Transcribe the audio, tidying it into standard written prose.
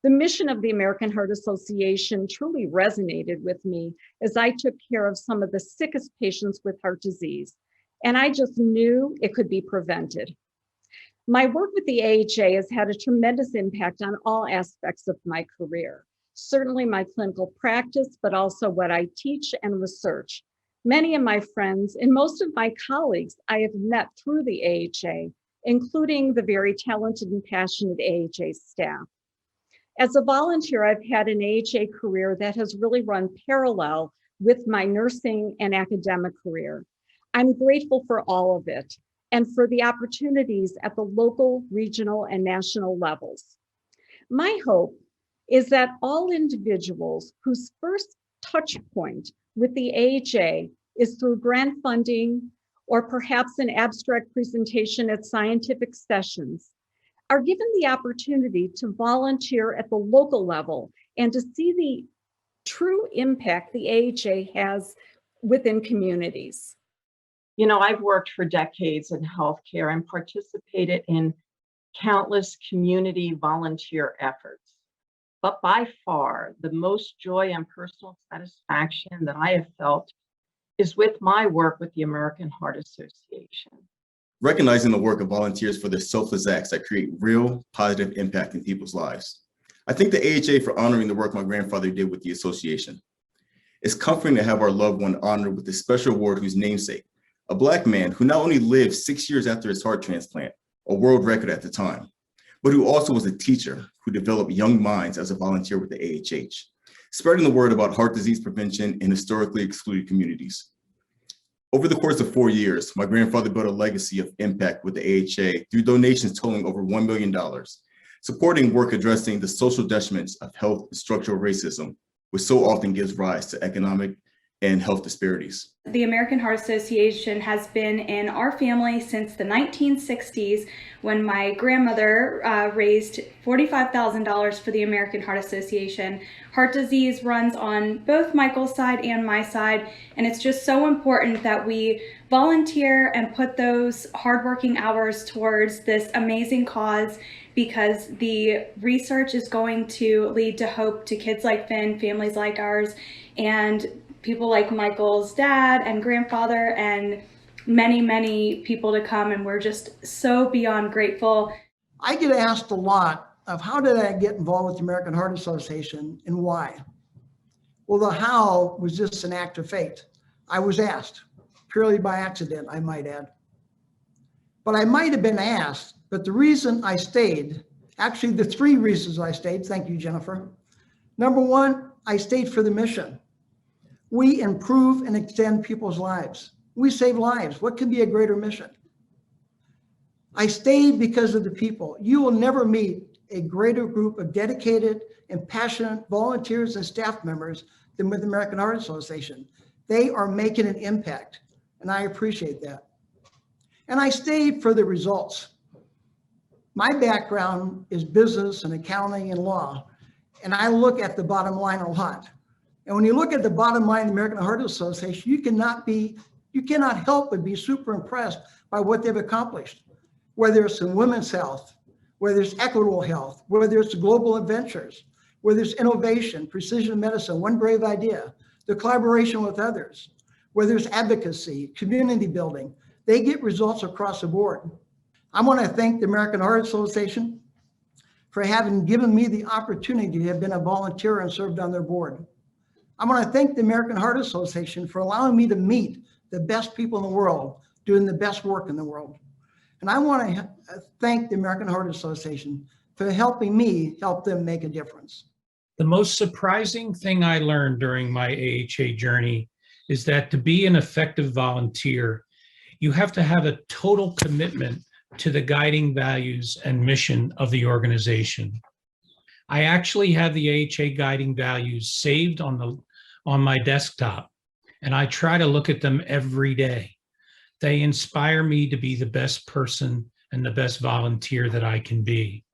The mission of the American Heart Association truly resonated with me as I took care of some of the sickest patients with heart disease, and I just knew it could be prevented. My work with the AHA has had a tremendous impact on all aspects of my career, certainly my clinical practice, but also what I teach and research. Many of my friends and most of my colleagues I have met through the AHA, including the very talented and passionate AHA staff. As a volunteer, I've had an AHA career that has really run parallel with my nursing and academic career. I'm grateful for all of it and for the opportunities at the local, regional, and national levels. My hope is that all individuals whose first touch point with the AHA is through grant funding or perhaps an abstract presentation at scientific sessions are given the opportunity to volunteer at the local level and to see the true impact the AHA has within communities. You know, I've worked for decades in healthcare and participated in countless community volunteer efforts. But by far, the most joy and personal satisfaction that I have felt is with my work with the American Heart Association. Recognizing the work of volunteers for their selfless acts that create real positive impact in people's lives. I thank the AHA for honoring the work my grandfather did with the association. It's comforting to have our loved one honored with a special award whose namesake, a Black man who not only lived 6 years after his heart transplant, a world record at the time, but who also was a teacher who developed young minds as a volunteer with the AHH, spreading the word about heart disease prevention in historically excluded communities. Over the course of 4 years, my grandfather built a legacy of impact with the AHA through donations totaling over $1 million, supporting work addressing the social detriments of health and structural racism, which so often gives rise to economic and health disparities. The American Heart Association has been in our family since the 1960s when my grandmother raised $45,000 for the American Heart Association. Heart disease runs on both Michael's side and my side, and it's just so important that we volunteer and put those hardworking hours towards this amazing cause, because the research is going to lead to hope to kids like Finn, families like ours, and people like Michael's dad and grandfather, and many, many people to come. And we're just so beyond grateful. I get asked a lot of how did I get involved with the American Heart Association and why? Well, the how was just an act of fate. I was asked, purely by accident, I might add. But I might have been asked, but the reason I stayed, actually the three reasons I stayed, thank you, Jennifer. Number one, I stayed for the mission. We improve and extend people's lives. We save lives. What could be a greater mission? I stayed because of the people. You will never meet a greater group of dedicated and passionate volunteers and staff members than with the American Heart Association. They are making an impact, and I appreciate that. And I stayed for the results. My background is business and accounting and law, and I look at the bottom line a lot. And when you look at the bottom line of the American Heart Association, you cannot help but be super impressed by what they've accomplished, whether it's in women's health, whether it's equitable health, whether it's global adventures, whether it's innovation, precision medicine, one brave idea, the collaboration with others, whether it's advocacy, community building. They get results across the board. I want to thank the American Heart Association for having given me the opportunity to have been a volunteer and served on their board. I want to thank the American Heart Association for allowing me to meet the best people in the world, doing the best work in the world. And I want to thank the American Heart Association for helping me help them make a difference. The most surprising thing I learned during my AHA journey is that to be an effective volunteer, you have to have a total commitment to the guiding values and mission of the organization. I actually have the AHA guiding values saved on my desktop, and I try to look at them every day. They inspire me to be the best person and the best volunteer that I can be.